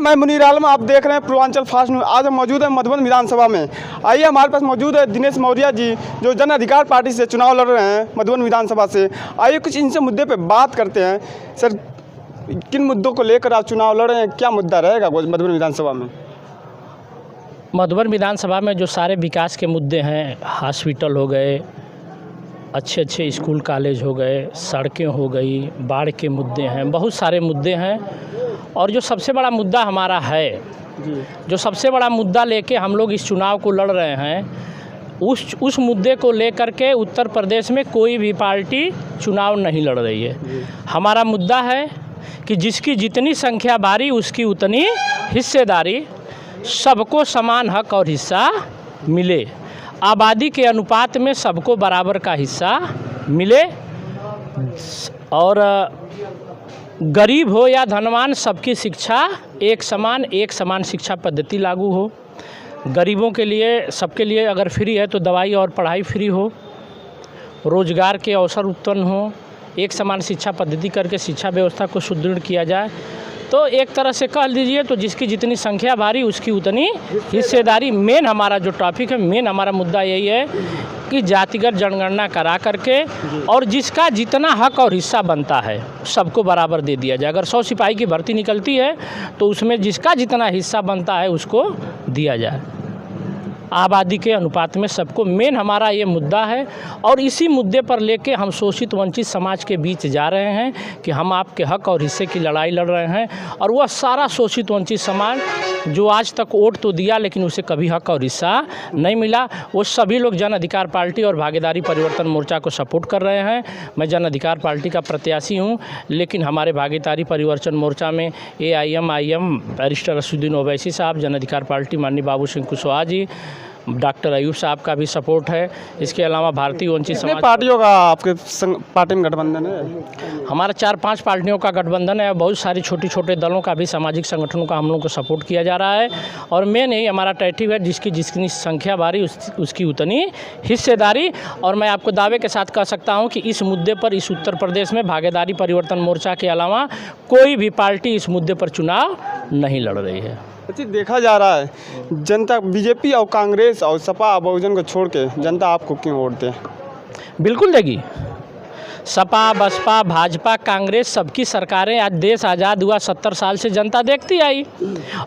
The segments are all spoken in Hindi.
मैं मुनीर आलम, आप देख रहे हैं पूर्वांचल फास्ट न्यूज। आज हम मौजूद है मधुबन विधानसभा में। आइए, हमारे पास मौजूद है दिनेश मौर्य जी, जो जन अधिकार पार्टी से चुनाव लड़ रहे हैं मधुबन विधानसभा से। आइए कुछ इनसे मुद्दे पे बात करते हैं। सर, किन मुद्दों को लेकर आप चुनाव लड़ रहे हैं, क्या मुद्दा रहेगा मधुबन विधानसभा में? मधुबन विधानसभा में जो सारे विकास के मुद्दे हैं, हॉस्पिटल हो गए, अच्छे अच्छे स्कूल कॉलेज हो गए, सड़कें हो गई, बाढ़ के मुद्दे हैं, बहुत सारे मुद्दे हैं। और जो सबसे बड़ा मुद्दा हमारा है, जो सबसे बड़ा मुद्दा लेके हम लोग इस चुनाव को लड़ रहे हैं, उस मुद्दे को लेकर के उत्तर प्रदेश में कोई भी पार्टी चुनाव नहीं लड़ रही है। हमारा मुद्दा है कि जिसकी जितनी संख्या बारी उसकी उतनी हिस्सेदारी, सबको समान हक और हिस्सा मिले, आबादी के अनुपात में सबको बराबर का हिस्सा मिले, और गरीब हो या धनवान सबकी शिक्षा एक समान शिक्षा पद्धति लागू हो। गरीबों के लिए, सबके लिए अगर फ्री है तो दवाई और पढ़ाई फ्री हो, रोजगार के अवसर उत्पन्न हो, एक समान शिक्षा पद्धति करके शिक्षा व्यवस्था को सुदृढ़ किया जाए। तो एक तरह से कह लीजिए तो जिसकी जितनी संख्या भारी उसकी उतनी हिस्सेदारी। मेन हमारा जो टॉपिक है, मेन हमारा मुद्दा यही है कि जातिगत जनगणना करा करके और जिसका जितना हक और हिस्सा बनता है सबको बराबर दे दिया जाए। अगर 100 सिपाही की भर्ती निकलती है तो उसमें जिसका जितना हिस्सा बनता है उसको दिया जाए, आबादी के अनुपात में सबको। मेन हमारा ये मुद्दा है और इसी मुद्दे पर लेके हम शोषित वंचित समाज के बीच जा रहे हैं कि हम आपके हक और हिस्से की लड़ाई लड़ रहे हैं। और वह सारा शोषित वंचित समाज जो आज तक वोट तो दिया लेकिन उसे कभी हक और हिस्सा नहीं मिला, वो सभी लोग जन अधिकार पार्टी और भागीदारी परिवर्तन मोर्चा को सपोर्ट कर रहे हैं। मैं जन अधिकार पार्टी का प्रत्याशी हूँ, लेकिन हमारे भागीदारी परिवर्तन मोर्चा में AIM बैरिस्टर असदुद्दीन ओवैसी साहब, जन अधिकार पार्टी माननीय बाबू सिंह कुशवाहा जी, डॉक्टर अयूब साहब का भी सपोर्ट है। इसके अलावा भारतीय वंचित समाज पार्टियों का आपके पार्टी में गठबंधन है? हमारा 4-5 पार्टियों का गठबंधन है। बहुत सारी छोटे छोटे दलों का भी, सामाजिक संगठनों का हम लोग को सपोर्ट किया जा रहा है। और मेन यही हमारा टैटिव है, जिसकी जितनी संख्या बारी उसकी उतनी हिस्सेदारी। और मैं आपको दावे के साथ कह सकता हूँ कि इस मुद्दे पर इस उत्तर प्रदेश में भागीदारी परिवर्तन मोर्चा के अलावा कोई भी पार्टी इस मुद्दे पर चुनाव नहीं लड़ रही है। अच्छा, देखा जा रहा है जनता बीजेपी और कांग्रेस और सपा बहुजन को छोड़ के जनता आपको क्यों वोट दे? बिल्कुल देगी। सपा, बसपा, भाजपा, कांग्रेस, सबकी सरकारें, आज देश आज़ाद हुआ 70 साल से जनता देखती आई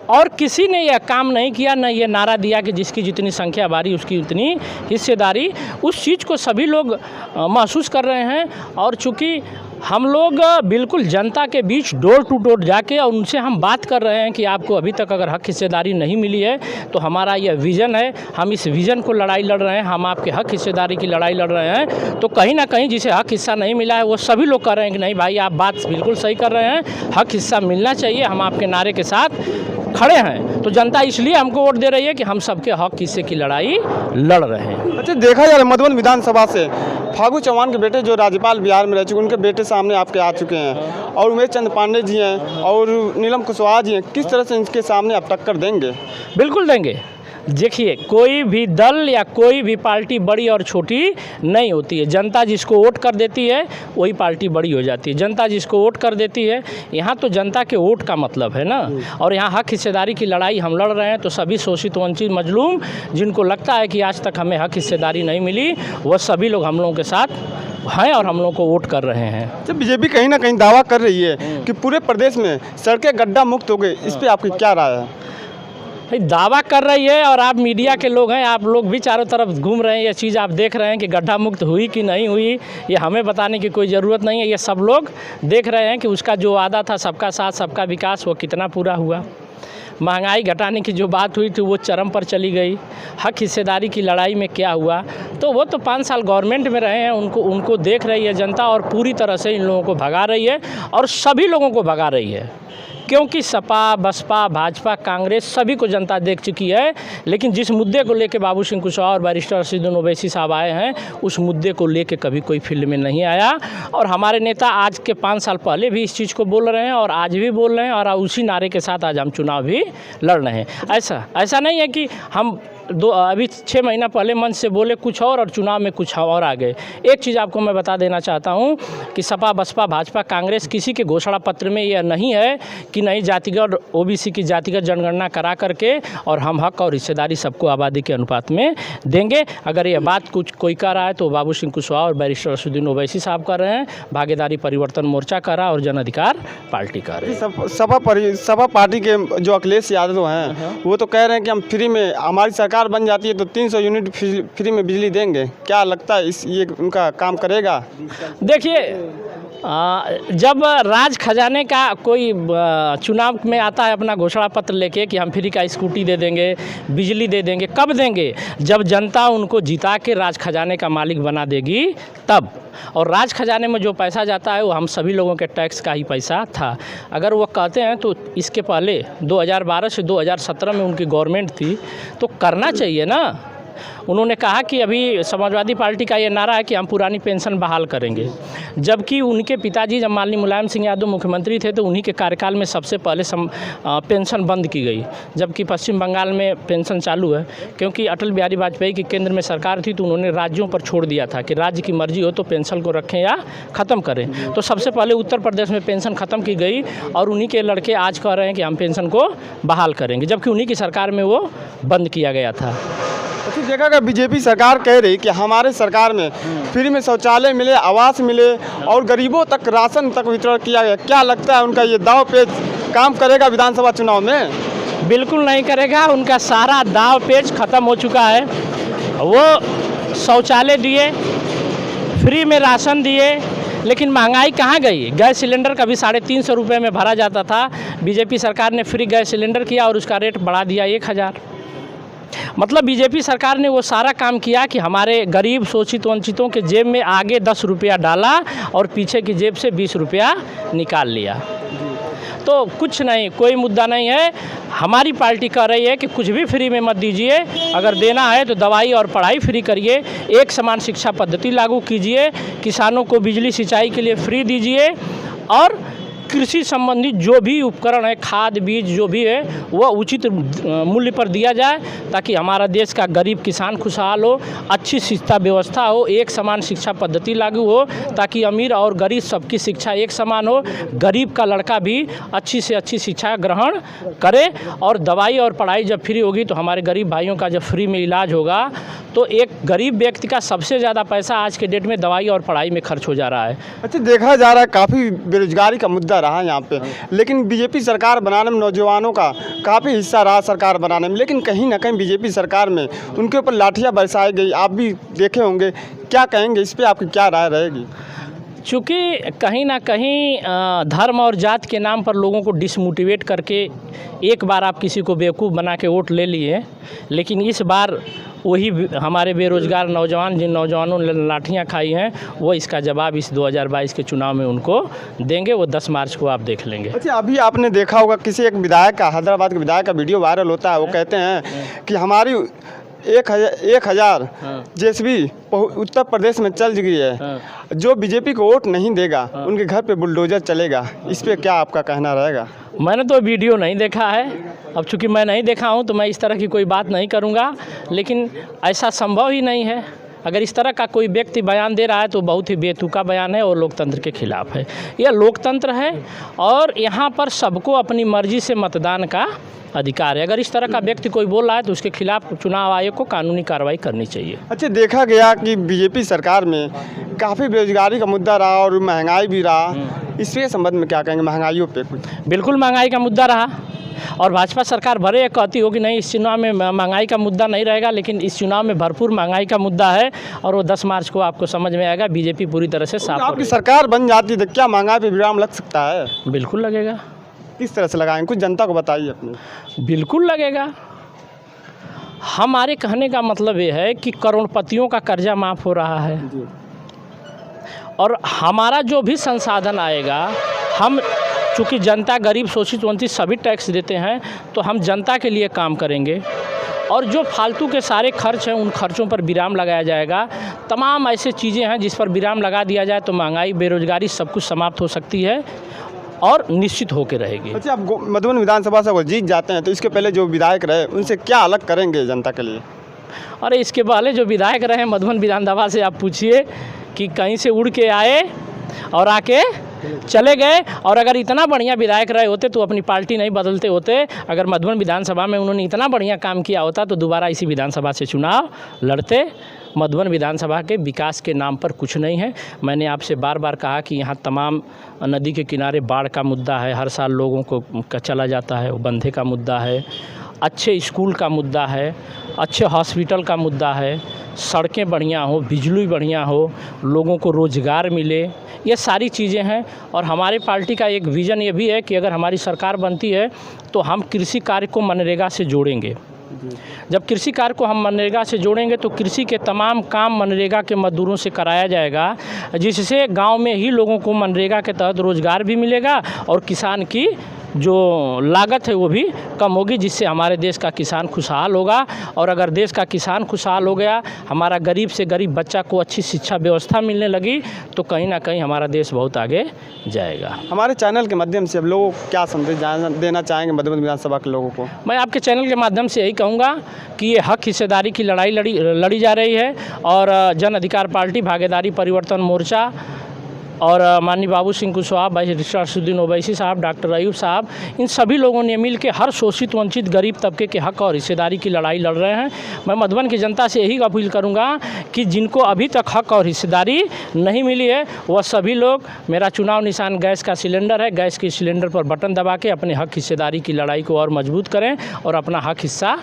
और किसी ने यह काम नहीं किया, न ये नारा दिया कि जिसकी जितनी संख्या बारी उसकी उतनी हिस्सेदारी। उस चीज़ को सभी लोग महसूस कर रहे हैं। और चूँकि हम लोग बिल्कुल जनता के बीच डोर टू डोर जाके और उनसे हम बात कर रहे हैं कि आपको अभी तक अगर हक हिस्सेदारी नहीं मिली है तो हमारा यह विज़न है, हम इस विज़न को लड़ाई लड़ रहे हैं, हम आपके हक हिस्सेदारी की लड़ाई लड़ रहे हैं। तो कहीं ना कहीं जिसे हक हिस्सा नहीं मिला है वो सभी लोग कह रहे हैं कि नहीं भाई, आप बात बिल्कुल सही कर रहे हैं, हक हिस्सा मिलना चाहिए, हम आपके नारे के साथ खड़े हैं। तो जनता इसलिए हमको वोट दे रही है कि हम सबके हक हिस्से की लड़ाई लड़ रहे हैं। अच्छा, देखा जा रहा है मधुबन विधानसभा से फागू चौहान के बेटे जो राज्यपाल बिहार में रह चुके, उनके बेटे सामने आपके आ चुके हैं, और उमेश चंद्र पांडे जी हैं और नीलम कुशवाहा जी हैं। किस तरह से इनके सामने आप टक्कर देंगे? बिल्कुल देंगे। देखिए, कोई भी दल या कोई भी पार्टी बड़ी और छोटी नहीं होती है। जनता जिसको वोट कर देती है वही पार्टी बड़ी हो जाती है। जनता जिसको वोट कर देती है, यहाँ तो जनता के वोट का मतलब है ना। और यहाँ हक हिस्सेदारी की लड़ाई हम लड़ रहे हैं। तो सभी शोषित वंचित मजलूम जिनको लगता है कि आज तक हमें हक हिस्सेदारी नहीं मिली, वह सभी लोग हम लोगों के साथ हैं और हम लोग को वोट कर रहे हैं। जब बीजेपी कहीं ना कहीं दावा कर रही है कि पूरे प्रदेश में सड़कें गड्ढा मुक्त हो गई, इस पर आपकी क्या राय है? दावा कर रही है और आप मीडिया के लोग हैं, आप लोग भी चारों तरफ घूम रहे हैं, ये चीज़ आप देख रहे हैं कि गड्ढा मुक्त हुई कि नहीं हुई, ये हमें बताने की कोई ज़रूरत नहीं है। ये सब लोग देख रहे हैं कि उसका जो वादा था सबका साथ सबका विकास, वो कितना पूरा हुआ। महंगाई घटाने की जो बात हुई थी वो चरम पर चली गई। हक हिस्सेदारी की लड़ाई में क्या हुआ, तो वो तो 5 साल गवर्नमेंट में रहे हैं, उनको देख रही है जनता और पूरी तरह से इन लोगों को भगा रही है और सभी लोगों को भगा रही है। क्योंकि सपा, बसपा, भाजपा, कांग्रेस सभी को जनता देख चुकी है। लेकिन जिस मुद्दे को लेके बाबू सिंह कुशवाहा और बैरिस्टर असदुद्दीन ओवैसी साहब आए हैं, उस मुद्दे को लेके कभी कोई फील्ड में नहीं आया। और हमारे नेता आज के 5 साल पहले भी इस चीज़ को बोल रहे हैं और आज भी बोल रहे हैं और उसी नारे के साथ आज हम चुनाव भी लड़ रहे हैं। ऐसा नहीं है कि हम अभी 6 महीना पहले मंच से बोले कुछ और चुनाव में कुछ और आ गए। एक चीज़ आपको मैं बता देना चाहता हूँ कि सपा, बसपा, भाजपा, कांग्रेस किसी के घोषणा पत्र में यह नहीं है कि नहीं जातिगत ओबीसी की जातिगत जनगणना करा करके और हम हक और हिस्सेदारी सबको आबादी के अनुपात में देंगे। अगर यह बात कुछ कोई कर रहा है तो बाबू सिंह कुशवाहा और बैरिस्टर असदुद्दीन ओवैसी साहब कर रहे हैं, भागीदारी परिवर्तन मोर्चा कर रहा है और जन अधिकार पार्टी कर रही है। सपा पार्टी के जो अखिलेश यादव हैं वो तो कह रहे हैं कि हम फ्री में, हमारी सरकार बन जाती है तो 300 यूनिट फ्री में बिजली देंगे। क्या लगता है ये उनका काम करेगा? देखिए, जब राज खजाने का कोई चुनाव में आता है अपना घोषणा पत्र लेके कि हम फ्री का स्कूटी दे देंगे, बिजली दे देंगे, कब देंगे? जब जनता उनको जिता के राज खजाने का मालिक बना देगी तब। और राज खजाने में जो पैसा जाता है वो हम सभी लोगों के टैक्स का ही पैसा था। अगर वो कहते हैं तो इसके पहले 2012 से 2017 में उनकी गवर्नमेंट थी तो करना चाहिए ना। उन्होंने कहा कि अभी समाजवादी पार्टी का ये नारा है कि हम पुरानी पेंशन बहाल करेंगे, जबकि उनके पिताजी जब माननीय मुलायम सिंह यादव मुख्यमंत्री थे तो उन्हीं के कार्यकाल में सबसे पहले पेंशन बंद की गई, जबकि पश्चिम बंगाल में पेंशन चालू है। क्योंकि अटल बिहारी वाजपेयी की केंद्र में सरकार थी तो उन्होंने राज्यों पर छोड़ दिया था कि राज्य की मर्जी हो तो पेंशन को रखें या ख़त्म करें। तो सबसे पहले उत्तर प्रदेश में पेंशन ख़त्म की गई और उन्हीं के लड़के आज कह रहे हैं कि हम पेंशन को बहाल करेंगे, जबकि उन्हीं की सरकार में वो बंद किया गया था। तो देखा गया बीजेपी सरकार कह रही कि हमारे सरकार में फ्री में शौचालय मिले, आवास मिले और गरीबों तक राशन तक वितरण किया गया। क्या लगता है उनका ये दाव पेच काम करेगा विधानसभा चुनाव में? बिल्कुल नहीं करेगा। उनका सारा दाव पेच ख़त्म हो चुका है। वो शौचालय दिए, फ्री में राशन दिए, लेकिन महंगाई कहाँ गई? गैस सिलेंडर कभी 350 रुपये में भरा जाता था, बीजेपी सरकार ने फ्री गैस सिलेंडर किया और उसका रेट बढ़ा दिया 1000। मतलब बीजेपी सरकार ने वो सारा काम किया कि हमारे गरीब शोषित वंचितों के जेब में आगे 10 रुपया डाला और पीछे की जेब से 20 रुपया निकाल लिया। तो कुछ नहीं, कोई मुद्दा नहीं है। हमारी पार्टी कह रही है कि कुछ भी फ्री में मत दीजिए, अगर देना है तो दवाई और पढ़ाई फ्री करिए, एक समान शिक्षा पद्धति लागू कीजिए, किसानों को बिजली सिंचाई के लिए फ्री दीजिए और कृषि संबंधित जो भी उपकरण है, खाद बीज जो भी है वह उचित मूल्य पर दिया जाए ताकि हमारा देश का गरीब किसान खुशहाल हो, अच्छी शिक्षा व्यवस्था हो, एक समान शिक्षा पद्धति लागू हो ताकि अमीर और गरीब सबकी शिक्षा एक समान हो, गरीब का लड़का भी अच्छी से अच्छी शिक्षा ग्रहण करे और दवाई और पढ़ाई जब फ्री होगी तो हमारे गरीब भाइयों का जब फ्री में इलाज होगा तो एक गरीब व्यक्ति का सबसे ज़्यादा पैसा आज के डेट में दवाई और पढ़ाई में खर्च हो जा रहा है। अच्छा, देखा जा रहा है काफ़ी बेरोजगारी का मुद्दा रहा है यहाँ पे, लेकिन बीजेपी सरकार बनाने में नौजवानों का काफ़ी हिस्सा रहा सरकार बनाने में, लेकिन कहीं ना कहीं बीजेपी सरकार में उनके ऊपर लाठियाँ बरसाई गई, आप भी देखे होंगे। क्या कहेंगे इस पर, आपकी क्या राय रहेगी? चूँकि कहीं ना कहीं धर्म और जात के नाम पर लोगों को डिसमोटिवेट करके एक बार आप किसी को बेवकूफ़ बना के वोट ले लिए, लेकिन इस बार वही हमारे बेरोजगार नौजवान जिन नौजवानों ने लाठियाँ खाई हैं वो इसका जवाब इस 2022 के चुनाव में उनको देंगे। वो 10 मार्च को आप देख लेंगे। अच्छा, अभी आपने देखा होगा किसी एक विधायक का, हैदराबाद के विधायक का वीडियो वायरल होता है, वो कहते हैं कि हमारी 1000 जेसीबी उत्तर प्रदेश में चल गई है, जो बीजेपी को वोट नहीं देगा उनके घर पे बुलडोजर चलेगा। इस पे क्या आपका कहना रहेगा? मैंने तो वीडियो नहीं देखा है, अब चूँकि मैं नहीं देखा हूँ तो मैं इस तरह की कोई बात नहीं करूँगा, लेकिन ऐसा संभव ही नहीं है। अगर इस तरह का कोई व्यक्ति बयान दे रहा है तो बहुत ही बेतुका बयान है और लोकतंत्र के खिलाफ है। यह लोकतंत्र है और यहाँ पर सबको अपनी मर्जी से मतदान का अधिकार है। अगर इस तरह का व्यक्ति कोई बोल रहा है तो उसके खिलाफ चुनाव आयोग को कानूनी कार्रवाई करनी चाहिए। अच्छा, देखा गया कि बीजेपी सरकार में काफ़ी बेरोजगारी का मुद्दा रहा और महंगाई भी रहा, इसके संबंध में क्या कहेंगे? महंगाइयों पे कुछ? बिल्कुल महंगाई का मुद्दा रहा और भाजपा सरकार भरे कहती हो कि नहीं इस चुनाव में महंगाई का मुद्दा नहीं रहेगा, लेकिन इस चुनाव में भरपूर महंगाई का मुद्दा है और वो 10 मार्च को आपको समझ में आएगा। बीजेपी पूरी तरह से साफ। आपकी सरकार बन जाती तो क्या महंगाई पे विराम लग सकता है? बिल्कुल लगेगा। किस तरह से लगाएंगे, कुछ जनता को बताइए अपने। बिल्कुल लगेगा। हमारे कहने का मतलब ये है कि करोड़पतियों का कर्जा माफ़ हो रहा है और हमारा जो भी संसाधन आएगा, हम चूँकि जनता गरीब शोषित वंचित सभी टैक्स देते हैं तो हम जनता के लिए काम करेंगे और जो फालतू के सारे खर्च हैं उन खर्चों पर विराम लगाया जाएगा। तमाम ऐसे चीज़ें हैं जिस पर विराम लगा दिया जाए तो महंगाई, बेरोजगारी सब कुछ समाप्त हो सकती है और निश्चित होकर रहेगी। अच्छा, आप मधुबन विधानसभा से वो जीत जाते हैं तो इसके पहले जो विधायक रहे उनसे क्या अलग करेंगे जनता के लिए? अरे इसके पहले जो विधायक रहे मधुबन विधानसभा से आप पूछिए कि कहीं से उड़ के आए और आके चले गए। और अगर इतना बढ़िया विधायक रहे होते तो अपनी पार्टी नहीं बदलते होते। अगर मधुबन विधानसभा में उन्होंने इतना बढ़िया काम किया होता तो दोबारा इसी विधानसभा से चुनाव लड़ते। मधुबन विधानसभा के विकास के नाम पर कुछ नहीं है। मैंने आपसे बार बार कहा कि यहाँ तमाम नदी के किनारे बाढ़ का मुद्दा है, हर साल लोगों को चला जाता है, वो बंधे का मुद्दा है, अच्छे स्कूल का मुद्दा है, अच्छे हॉस्पिटल का मुद्दा है, सड़कें बढ़िया हो, बिजली बढ़िया हो, लोगों को रोज़गार मिले, ये सारी चीज़ें हैं। और हमारे पार्टी का एक विज़न ये भी है कि अगर हमारी सरकार बनती है तो हम कृषि कार्य को मनरेगा से जोड़ेंगे। जब कृषि कार्य को हम मनरेगा से जोड़ेंगे तो कृषि के तमाम काम मनरेगा के मजदूरों से कराया जाएगा, जिससे गांव में ही लोगों को मनरेगा के तहत रोज़गार भी मिलेगा और किसान की जो लागत है वो भी कम होगी, जिससे हमारे देश का किसान खुशहाल होगा। और अगर देश का किसान खुशहाल हो गया, हमारा गरीब से गरीब बच्चा को अच्छी शिक्षा व्यवस्था मिलने लगी, तो कहीं ना कहीं हमारा देश बहुत आगे जाएगा। हमारे चैनल के माध्यम से अब लोगों को क्या संदेश देना चाहेंगे मधुबन विधानसभा के लोगों को? मैं आपके चैनल के माध्यम से यही कहूँगा कि ये हक हिस्सेदारी की लड़ाई लड़ी जा रही है। और जन अधिकार पार्टी, भागीदारी परिवर्तन मोर्चा और माननीय बाबू सिंह कुशवाहा, बैरिस्टर असदुद्दीन ओवैसी साहब, डॉक्टर अयूब साहब, इन सभी लोगों ने मिल के हर शोषित वंचित गरीब तबके के हक और हिस्सेदारी की लड़ाई लड़ रहे हैं। मैं मधुबन की जनता से यही अपील करूंगा कि जिनको अभी तक हक और हिस्सेदारी नहीं मिली है वह सभी लोग, मेरा चुनाव निशान गैस का सिलेंडर है, गैस के सिलेंडर पर बटन दबा के अपने हक हिस्सेदारी की लड़ाई को और मजबूत करें और अपना हक हिस्सा